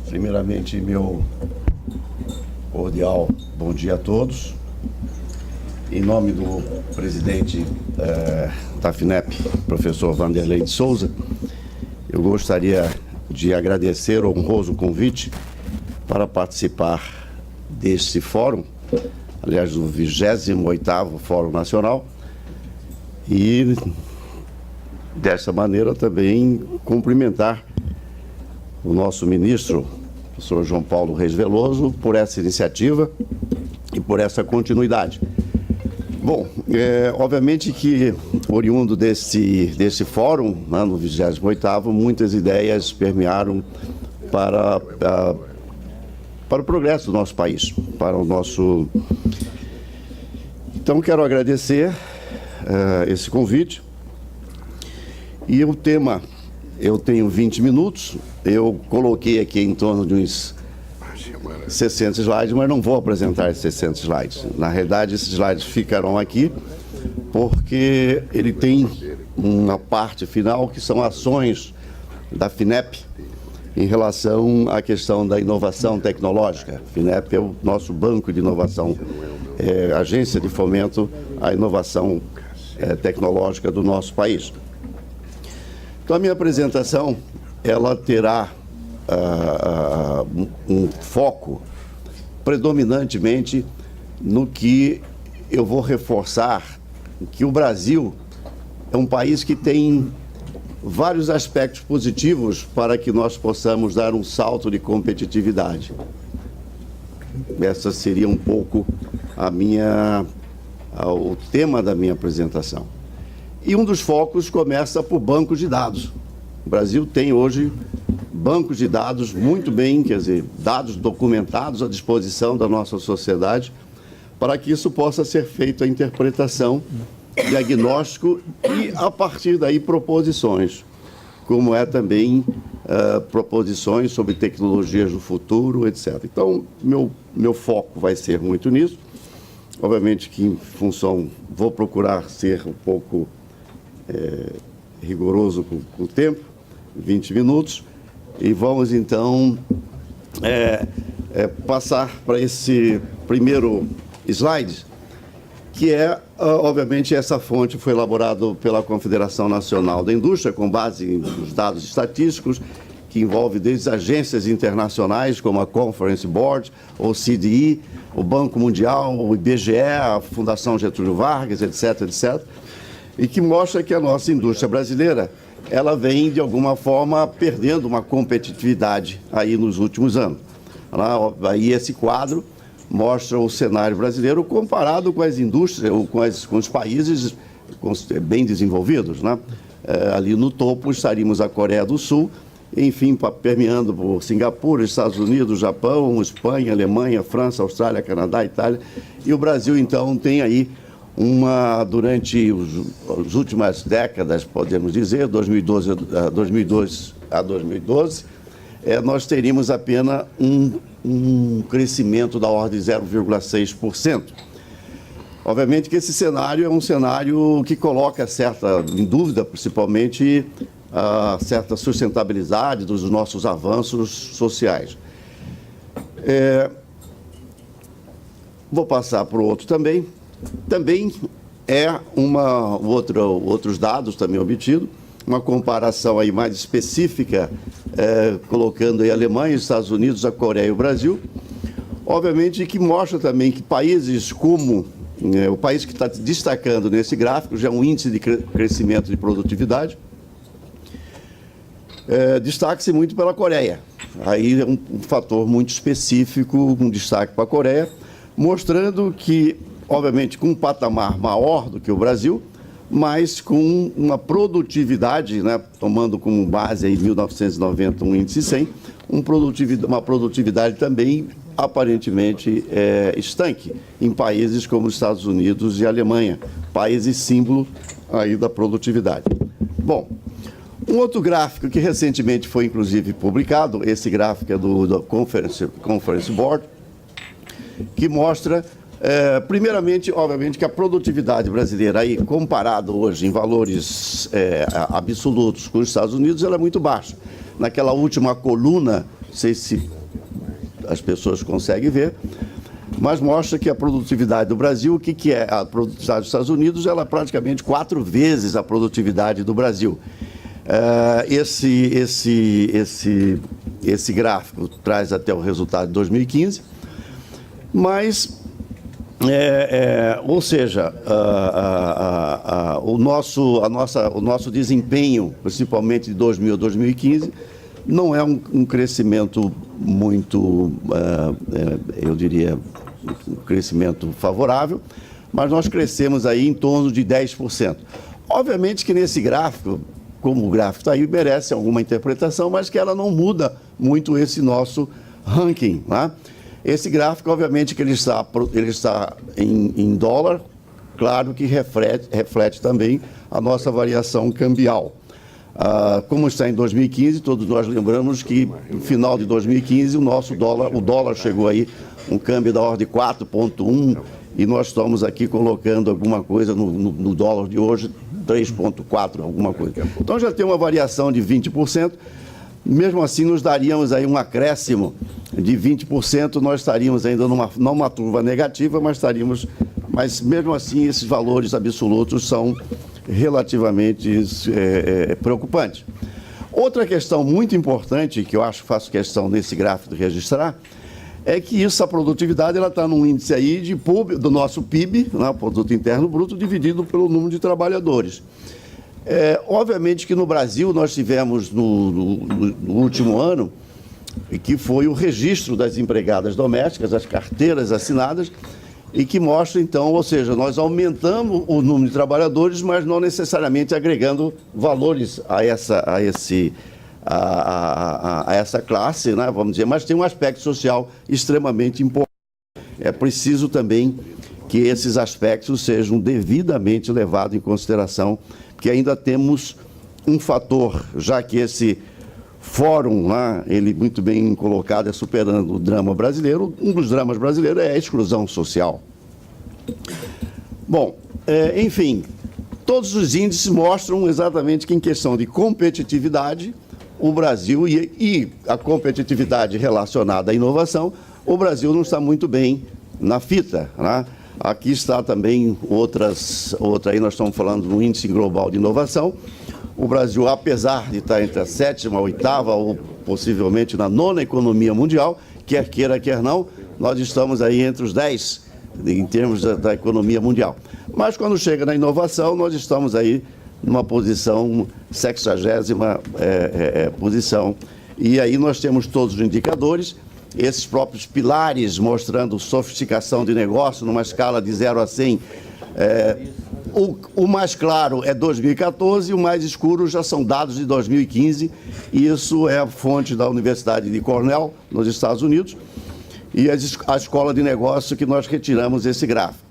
Primeiramente, meu cordial bom dia a todos. Em nome do presidente da FINEP, professor Vanderlei de Souza, eu gostaria de agradecer o honroso convite para participar deste fórum, aliás, do 28º Fórum Nacional, e dessa maneira também cumprimentar o nosso ministro, professor João Paulo Reis Veloso, por essa iniciativa e por essa continuidade. Bom, obviamente que, oriundo desse fórum, né, no 28º, muitas ideias permearam para o progresso do nosso país, para o nosso... Então, quero agradecer esse convite. E o tema, eu tenho 20 minutos, eu coloquei aqui em torno de uns 60 slides, mas não vou apresentar esses 60 slides. Na realidade, esses slides ficarão aqui porque ele tem uma parte final que são ações da FINEP em relação à questão da inovação tecnológica. A FINEP é o nosso banco de inovação, agência de fomento à inovação tecnológica do nosso país. Então, a minha apresentação, ela terá um foco predominantemente no que eu vou reforçar, que o Brasil é um país que tem vários aspectos positivos para que nós possamos dar um salto de competitividade. Essa seria um pouco o tema da minha apresentação. E um dos focos começa por bancos de dados. O Brasil tem hoje bancos de dados muito bem, quer dizer, dados documentados à disposição da nossa sociedade, para que isso possa ser feito a interpretação, diagnóstico e, a partir daí, proposições, como é também proposições sobre tecnologias do futuro, etc. Então, meu foco vai ser muito nisso. Obviamente que, em função, vou procurar ser um pouco rigoroso com o tempo, 20 minutos, e vamos, então, passar para esse primeiro slide, que obviamente, essa fonte foi elaborada pela Confederação Nacional da Indústria, com base nos dados estatísticos, que envolve desde agências internacionais, como a Conference Board, o CDI, o Banco Mundial, o IBGE, a Fundação Getúlio Vargas, etc., etc., e que mostra que a nossa indústria brasileira, ela vem, de alguma forma, perdendo uma competitividade aí nos últimos anos. Aí esse quadro mostra o cenário brasileiro comparado com as indústrias, ou com os países bem desenvolvidos, né? Ali no topo estaríamos a Coreia do Sul, enfim, permeando por Singapura, Estados Unidos, Japão, Espanha, Alemanha, França, Austrália, Canadá, Itália. E o Brasil, então, tem aí durante as últimas décadas, podemos dizer, 2002 a 2012, nós teríamos apenas um crescimento da ordem de 0,6%. Obviamente que esse cenário é um cenário que coloca em dúvida, principalmente, certa sustentabilidade dos nossos avanços sociais. Vou passar para o outro também. Também outros dados também obtidos, uma comparação aí mais específica, colocando aí a Alemanha, os Estados Unidos, a Coreia e o Brasil, obviamente que mostra também que países como o país que está destacando nesse gráfico já é um índice de crescimento de produtividade, destaque-se muito pela Coreia. Aí é um fator muito específico, um destaque para a Coreia, mostrando que, obviamente, com um patamar maior do que o Brasil, mas com uma produtividade, né, tomando como base aí 1990 um índice 100, uma produtividade também aparentemente estanque em países como os Estados Unidos e Alemanha, países símbolo aí da produtividade. Bom, um outro gráfico que recentemente foi inclusive publicado, esse gráfico é do Conference Board, que mostra Primeiramente, obviamente, que a produtividade brasileira, aí, comparado hoje em valores absolutos com os Estados Unidos, ela é muito baixa. Naquela última coluna, não sei se as pessoas conseguem ver, mas mostra que a produtividade do Brasil, o que é a produtividade dos Estados Unidos, ela é praticamente 4 vezes a produtividade do Brasil. Esse gráfico traz até o resultado de 2015, mas, ou seja, o nosso desempenho, principalmente de 2000 a 2015, não é um crescimento muito, eu diria, um crescimento favorável, mas nós crescemos aí em torno de 10%. Obviamente que nesse gráfico, como o gráfico está aí, merece alguma interpretação, mas que ela não muda muito esse nosso ranking, né? Esse gráfico, obviamente, que ele está em dólar, claro que reflete também a nossa variação cambial. Como está em 2015, todos nós lembramos que no final de 2015 o dólar chegou aí um câmbio da ordem de 4,1 e nós estamos aqui colocando alguma coisa no dólar de hoje, 3,4, alguma coisa. Então já tem uma variação de 20%, mesmo assim nos daríamos aí um acréscimo de 20%, nós estaríamos ainda não uma curva negativa, mas mesmo assim esses valores absolutos são relativamente preocupantes. Outra questão muito importante, que eu faço questão nesse gráfico de registrar, é que a produtividade está num índice aí do nosso PIB, né, Produto Interno Bruto, dividido pelo número de trabalhadores. Obviamente que no Brasil nós tivemos no último ano, que foi o registro das empregadas domésticas, as carteiras assinadas, e que mostra, então, ou seja, nós aumentamos o número de trabalhadores, mas não necessariamente agregando valores a essa classe, né, vamos dizer, mas tem um aspecto social extremamente importante. É preciso também que esses aspectos sejam devidamente levados em consideração, porque ainda temos um fator, já que esse fórum lá, ele muito bem colocado, é superando o drama brasileiro, um dos dramas brasileiros é a exclusão social. Bom, enfim, todos os índices mostram exatamente que em questão de competitividade, o Brasil e a competitividade relacionada à inovação, o Brasil não está muito bem na fita, né? Aqui está também outra aí nós estamos falando do índice global de inovação. O Brasil, apesar de estar entre a 7ª, a 8ª ou possivelmente na 9ª economia mundial, quer queira, quer não, nós estamos aí entre os 10 em termos da economia mundial. Mas quando chega na inovação, nós estamos aí numa posição 60ª posição. E aí nós temos todos os indicadores, esses próprios pilares mostrando sofisticação de negócio numa escala de 0 a 100. O mais claro é 2014 e o mais escuro já são dados de 2015. E isso é a fonte da Universidade de Cornell, nos Estados Unidos, e a escola de negócio que nós retiramos esse gráfico.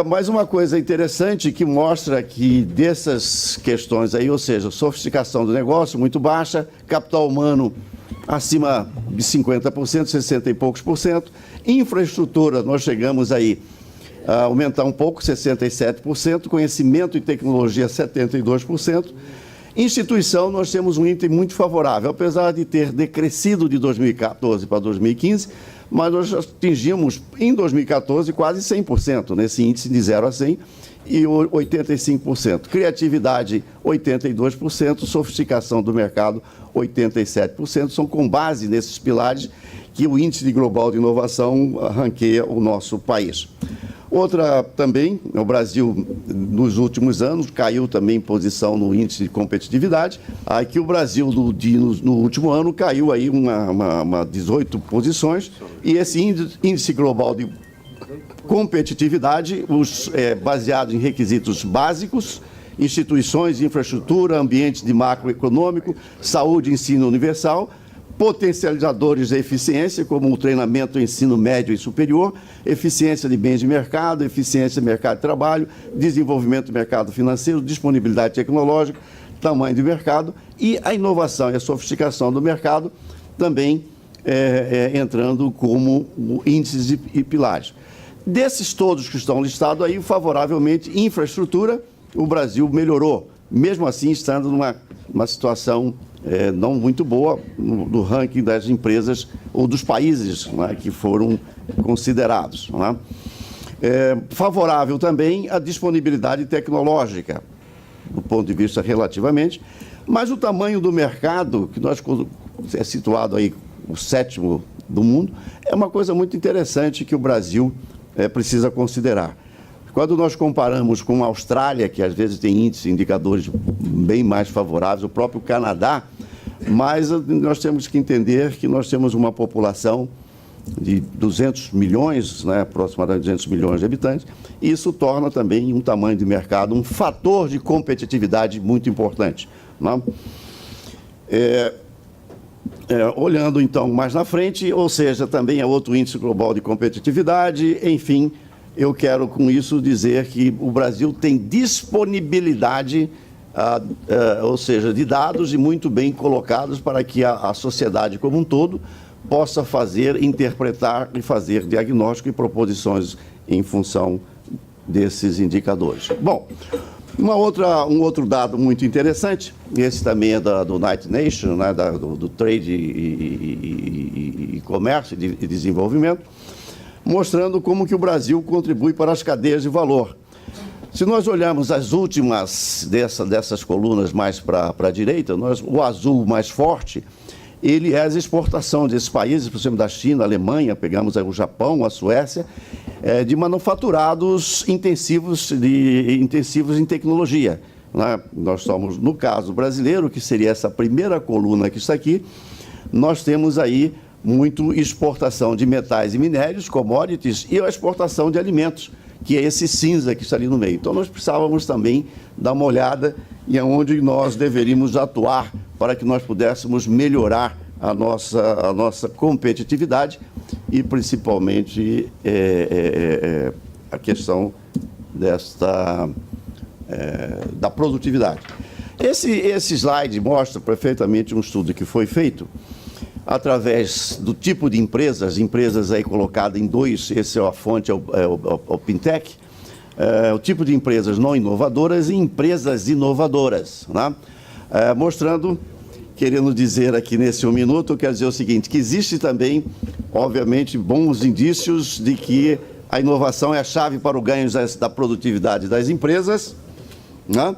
Mas uma coisa interessante que mostra que dessas questões aí, ou seja, sofisticação do negócio muito baixa, capital humano acima de 50%, 60 e poucos por cento, infraestrutura nós chegamos aí a aumentar um pouco, 67%, conhecimento e tecnologia 72%, instituição nós temos um índice muito favorável, apesar de ter decrescido de 2014 para 2015, mas nós atingimos, em 2014, quase 100% nesse índice de 0 a 100 e 85%. Criatividade, 82%, sofisticação do mercado, 87%. São com base nesses pilares que o Índice Global de Inovação ranqueia o nosso país. Outra também, o Brasil, nos últimos anos, caiu também em posição no índice de competitividade. Aqui o Brasil, no último ano, caiu aí uma 18 posições. E esse índice global de competitividade, baseado em requisitos básicos, instituições, infraestrutura, ambiente de macroeconômico, saúde e ensino universal, potencializadores da eficiência, como o treinamento, ensino médio e superior, eficiência de bens de mercado, eficiência do mercado de trabalho, desenvolvimento do mercado financeiro, disponibilidade tecnológica, tamanho de mercado e a inovação e a sofisticação do mercado também entrando como índices e pilares. Desses todos que estão listados aí, favoravelmente, infraestrutura, o Brasil melhorou, mesmo assim estando numa situação não muito boa no ranking das empresas ou dos países, né, que foram considerados. Né? Favorável também a disponibilidade tecnológica, do ponto de vista relativamente, mas o tamanho do mercado, que nós é situado aí o 7º do mundo, é uma coisa muito interessante que o Brasil precisa considerar. Quando nós comparamos com a Austrália, que às vezes tem índices, indicadores bem mais favoráveis, o próprio Canadá, mas nós temos que entender que nós temos uma população de 200 milhões, né, aproximadamente 200 milhões de habitantes, e isso torna também um tamanho de mercado, um fator de competitividade muito importante. Né? Olhando então mais na frente, ou seja, também é outro índice global de competitividade, enfim, eu quero com isso dizer que o Brasil tem disponibilidade, ou seja, de dados e muito bem colocados para que a sociedade como um todo possa fazer, interpretar e fazer diagnóstico e proposições em função desses indicadores. Bom, um outro dado muito interessante, esse também é do United Nations, né, do Trade e Comércio e Desenvolvimento, mostrando como que o Brasil contribui para as cadeias de valor. Se nós olharmos as últimas dessas colunas mais para a direita, o azul mais forte, ele é as exportações desses países, por exemplo, da China, a Alemanha, pegamos aí o Japão, a Suécia, de manufaturados intensivos em tecnologia. Né? Nós somos, no caso brasileiro, que seria essa primeira coluna que está aqui, nós temos aí muito exportação de metais e minérios, commodities, e a exportação de alimentos, que é esse cinza que está ali no meio. Então, nós precisávamos também dar uma olhada em onde nós deveríamos atuar para que nós pudéssemos melhorar a nossa competitividade e, principalmente, a questão da produtividade. Esse slide mostra perfeitamente um estudo que foi feito através do tipo de empresas aí colocadas em dois, esse é a fonte, é o Pintec, o tipo de empresas não inovadoras e empresas inovadoras, né? Mostrando, querendo dizer aqui nesse 1 minuto, eu quero dizer o seguinte, que existe também, obviamente, bons indícios de que a inovação é a chave para o ganho da produtividade das empresas, né?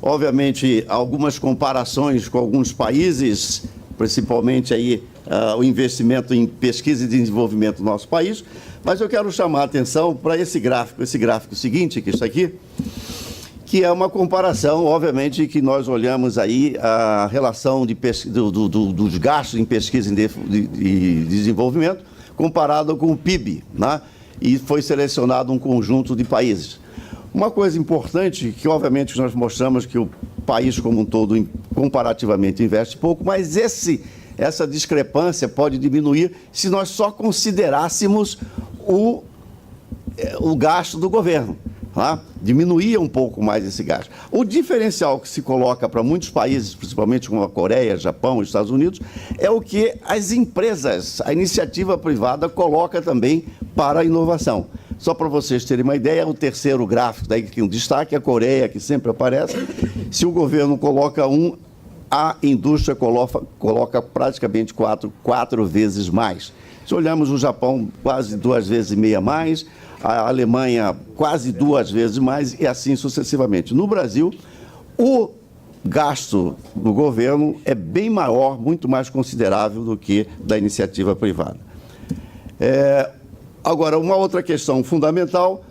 Obviamente, algumas comparações com alguns países, principalmente aí o investimento em pesquisa e desenvolvimento do nosso país, mas eu quero chamar a atenção para esse gráfico seguinte, que está aqui, que é uma comparação, obviamente, que nós olhamos aí a relação dos gastos em pesquisa e desenvolvimento comparado com o PIB, né? E foi selecionado um conjunto de países. Uma coisa importante, que obviamente nós mostramos que o país como um todo comparativamente investe pouco, mas essa discrepância pode diminuir se nós só considerássemos o gasto do governo. Tá? Diminuía um pouco mais esse gasto. O diferencial que se coloca para muitos países, principalmente como a Coreia, Japão, Estados Unidos, é o que as empresas, a iniciativa privada coloca também para a inovação. Só para vocês terem uma ideia, o terceiro gráfico, daí que tem um destaque, a Coreia, que sempre aparece. Se o governo coloca a indústria coloca praticamente quatro vezes mais. Se olharmos o Japão, quase 2,5 vezes mais, a Alemanha quase 2 vezes mais e assim sucessivamente. No Brasil, o gasto do governo é bem maior, muito mais considerável do que da iniciativa privada. Agora, uma outra questão fundamental,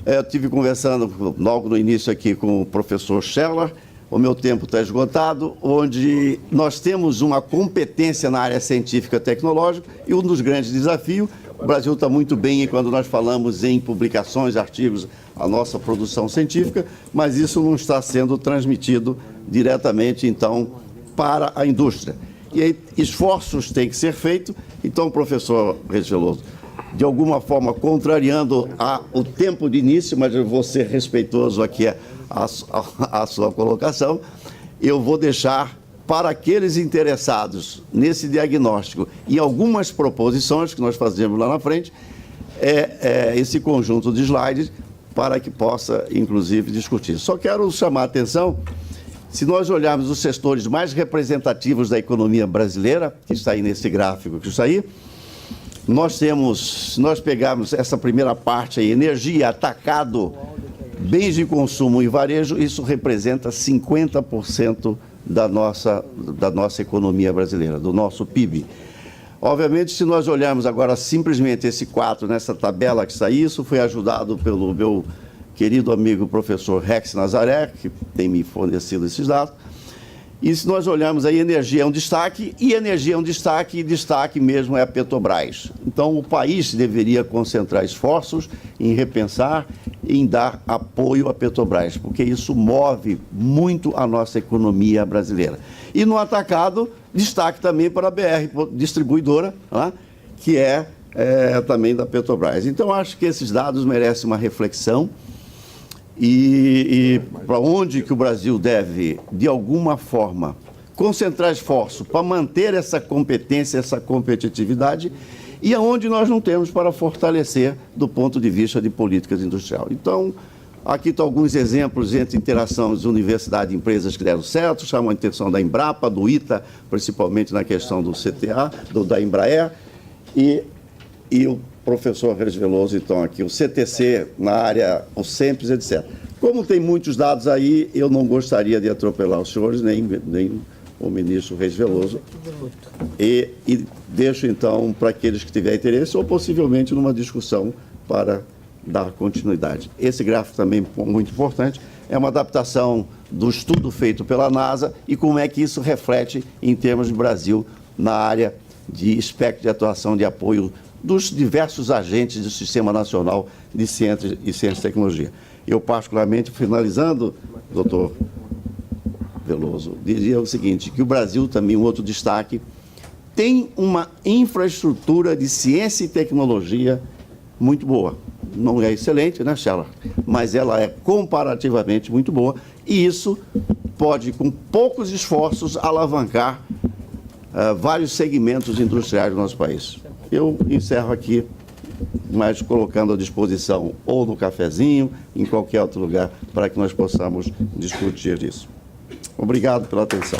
eu estive conversando logo no início aqui com o professor Scheller, o meu tempo está esgotado, onde nós temos uma competência na área científica e tecnológica e um dos grandes desafios, o Brasil está muito bem quando nós falamos em publicações, artigos, a nossa produção científica, mas isso não está sendo transmitido diretamente, então, para a indústria. E aí, esforços têm que ser feitos, então, professor Reis Veloso, de alguma forma contrariando o tempo de início, mas eu vou ser respeitoso aqui a sua colocação, eu vou deixar para aqueles interessados nesse diagnóstico e algumas proposições que nós fazemos lá na frente, esse conjunto de slides para que possa, inclusive, discutir. Só quero chamar a atenção, se nós olharmos os setores mais representativos da economia brasileira, que está aí nesse gráfico que está aí, se nós pegarmos essa primeira parte aí, energia, atacado, bens de consumo e varejo, isso representa 50% da nossa economia brasileira, do nosso PIB. Obviamente, se nós olharmos agora simplesmente esse quadro nessa tabela que está aí, isso foi ajudado pelo meu querido amigo professor Rex Nazaré, que tem me fornecido esses dados. E se nós olharmos aí, energia é um destaque, e energia é um destaque, e destaque mesmo é a Petrobras. Então, o país deveria concentrar esforços em repensar, em dar apoio à Petrobras, porque isso move muito a nossa economia brasileira. E no atacado, destaque também para a BR Distribuidora, né, que é também da Petrobras. Então, acho que esses dados merecem uma reflexão e para onde que o Brasil deve, de alguma forma, concentrar esforço para manter essa competência, essa competitividade, e aonde nós não temos para fortalecer do ponto de vista de políticas industriais. Então, aqui estão alguns exemplos entre interações de universidade e empresas que deram certo, chamam a atenção da Embrapa, do ITA, principalmente na questão do CTA, da Embraer, e o professor Regis Veloso, então, aqui, o CTC na área, o SEMPES, etc. Como tem muitos dados aí, eu não gostaria de atropelar os senhores, nem o ministro Regis Veloso, e deixo, então, para aqueles que tiverem interesse, ou possivelmente numa discussão para dar continuidade. Esse gráfico também é muito importante, é uma adaptação do estudo feito pela NASA e como é que isso reflete em termos de Brasil na área de espectro de atuação de apoio dos diversos agentes do Sistema Nacional de Ciência e Tecnologia. Eu, particularmente, finalizando, doutor Veloso, diria o seguinte, que o Brasil, também um outro destaque, tem uma infraestrutura de ciência e tecnologia muito boa. Não é excelente, né, Sheila? Mas ela é comparativamente muito boa e isso pode, com poucos esforços, alavancar vários segmentos industriais do nosso país. Eu encerro aqui, mas colocando à disposição ou no cafezinho, em qualquer outro lugar, para que nós possamos discutir isso. Obrigado pela atenção.